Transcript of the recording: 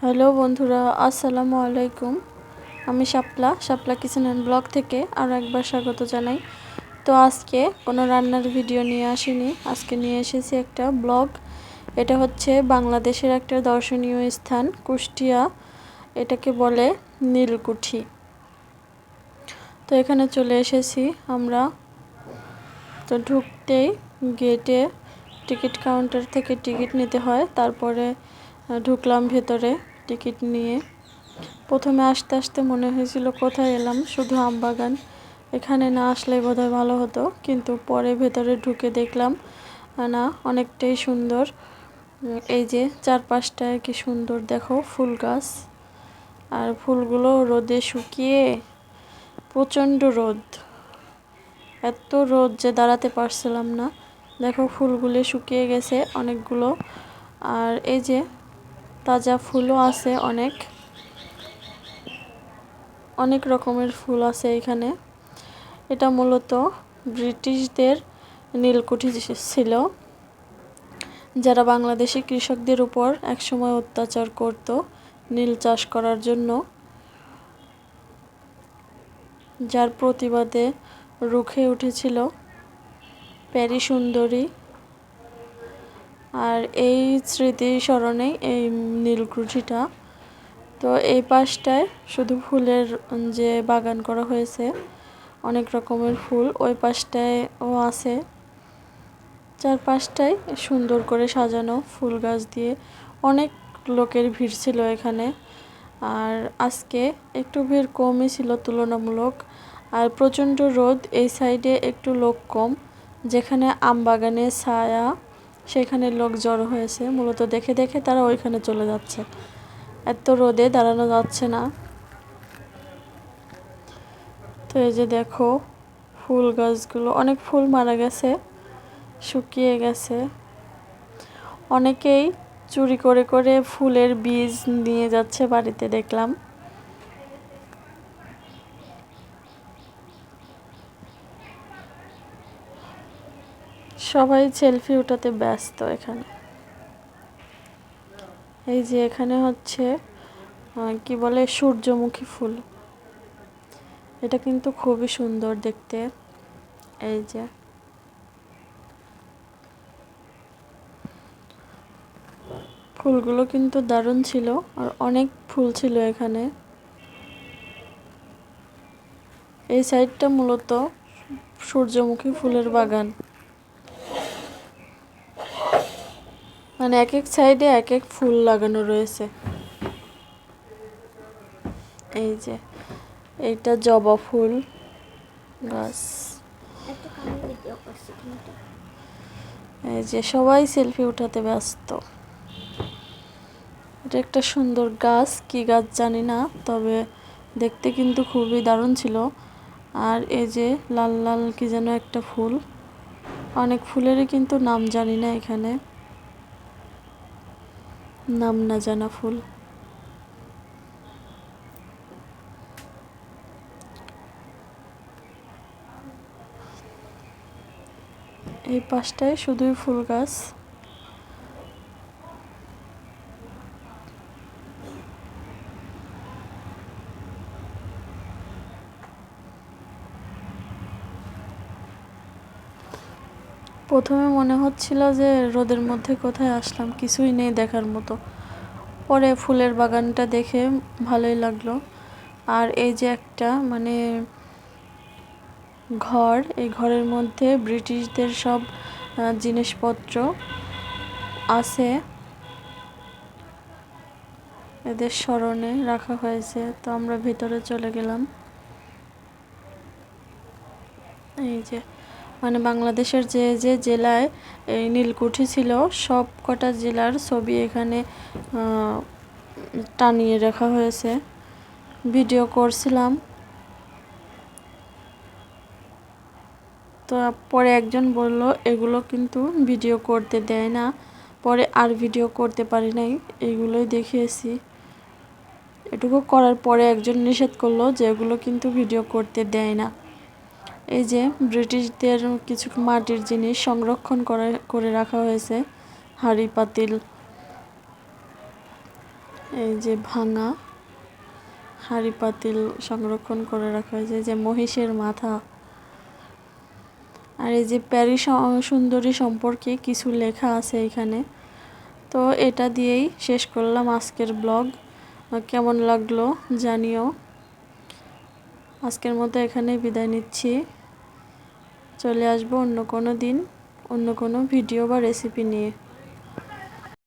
Hello বন্ধুরা, আসসালামু আলাইকুম। আমি শাপলা কিচেন অ্যান্ড ব্লগ থেকে আরও একবার স্বাগত জানাই। তো আজকে কোনো রান্নার ভিডিও নিয়ে আসিনি, আজকে নিয়ে এসেছি একটা ব্লগ। এটা হচ্ছে বাংলাদেশের একটা দর্শনীয় স্থান কুষ্টিয়া, এটাকে বলে নীলকুঠি। তো এখানে চলে এসেছি আমরা। তো ঢুকতেই গেটে টিকিট কাউন্টার থেকে টিকিট নিতে হয়, তারপরে ঢুকলাম ভেতরে টিকিট নিয়ে। প্রথমে আসতে আসতে মনে হয়েছিল কোথায় এলাম, শুধু আমবাগান, এখানে না আসলে বোধহয় ভালো হতো, কিন্তু পরে ভেতরে ঢুকে দেখলাম না, অনেকটাই সুন্দর। এই যে চারপাশটায় কি সুন্দর দেখো, ফুল গাছ, আর ফুলগুলো রোদে শুকিয়ে, প্রচণ্ড রোদ, এত রোদ যে দাঁড়াতে পারছিলাম না। দেখো ফুলগুলো শুকিয়ে গেছে অনেকগুলো, আর এই যে তাজা ফুলও আছে, অনেক রকমের ফুল আছে এখানে। এটা মূলত ব্রিটিশদের নীলকুঠি ছিল, যারা বাংলাদেশি কৃষকদের উপর একসময় অত্যাচার করত নীল চাষ করার জন্য, যার প্রতিবাদে রুখে উঠেছিল প্যারী সুন্দরী। আর এই স্মৃতি স্মরণেই এই নীলকুঠিটা। তো এই পাশটায় শুধু ফুলের যে বাগান করা হয়েছে, অনেক রকমের ফুল ওই পাশটায়ও আছে। চারপাশটাই সুন্দর করে সাজানো ফুল গাছ দিয়ে। অনেক লোকের ভিড় ছিল এখানে, আর আজকে একটু ভিড় কমই ছিল তুলনামূলক। আর প্রচণ্ড রোদ, এই সাইডে একটু লোক কম, যেখানে আমবাগানে ছায়া, সেখানে লোক জড়ো হয়েছে মূলত। দেখে দেখে তারা ওইখানে চলে যাচ্ছে, এত রোদে দাঁড়ানো যাচ্ছে না। তো এই যে দেখো ফুল গাছগুলো, অনেক ফুল মারা গেছে, শুকিয়ে গেছে। অনেকেই চুরি করে করে ফুলের বীজ নিয়ে যাচ্ছে বাড়িতে, দেখলাম। সবাই সেলফি উঠাতে ব্যস্ত এখানে। এই যে এখানে হচ্ছে কি বলে, সূর্যমুখী ফুল, এটা কিন্তু খুবই সুন্দর দেখতে। এই যে ফুলগুলো কিন্তু দারুণ ছিল, আর অনেক ফুল ছিল এখানে। এই সাইডটা মূলত সূর্যমুখী ফুলের বাগান, মানে এক এক সাইডে এক এক ফুল লাগানো রয়েছে। এই যে এইটা জবা ফুল গাছ। এই যে সবাই সেলফি উঠাতে ব্যস্ত। এটা একটা সুন্দর গাছ, কি গাছ জানি না, তবে দেখতে কিন্তু খুবই দারুণ ছিল। আর এই যে লাল লাল কি যেন একটা ফুল, অনেক ফুলেরই কিন্তু নাম জানি না, এখানে নাম না জানা ফুল। এই পাশটায় শুধুই ফুল গাছ। প্রথমে মনে হচ্ছিল যে রোদের মধ্যে কোথায় আসলাম, কিছুই নেই দেখার মতো। পরে ফুলের বাগানটা দেখে ভালোই লাগলো। আর এই যে একটা মানে ঘর, এই ঘরের মধ্যে ব্রিটিশদের সব জিনিসপত্র আছে, এদের স্মরণে রাখা হয়েছে। তো আমরা ভিতরে চলে গেলাম। এই যে মানে বাংলাদেশের যে যে জেলায় এই নীলকুঠি ছিল, সব কটা জেলার ছবি এখানে টানিয়ে রাখা হয়েছে। ভিডিও করছিলাম, তো পরে একজন বলল এগুলো কিন্তু ভিডিও করতে দেয় না, পরে আর ভিডিও করতে পারি নাই, এইগুলোই দেখিয়েছি। এটুকু করার পরে একজন নিষেধ করলো যে এগুলো কিন্তু ভিডিও করতে দেয় না। এই যে ব্রিটিশদের কিছু মাটির জিনিস সংরক্ষণ করে রাখা হয়েছে, হাঁড়ি পাতিল, এই যে ভাঙা হাঁড়ি পাতিল সংরক্ষণ করে রাখা হয়েছে, যে মহিষের মাথা। আর এই যে প্যারি সুন্দরী সম্পর্কে কিছু লেখা আছে এখানে। তো এটা দিয়েই শেষ করলাম আজকের ব্লগ। কেমন লাগলো জানিও। আজকের মতো এখানে বিদায় নিচ্ছি। চলে আসবো অন্য কোনো দিন অন্য কোনো ভিডিও বা রেসিপি নিয়ে।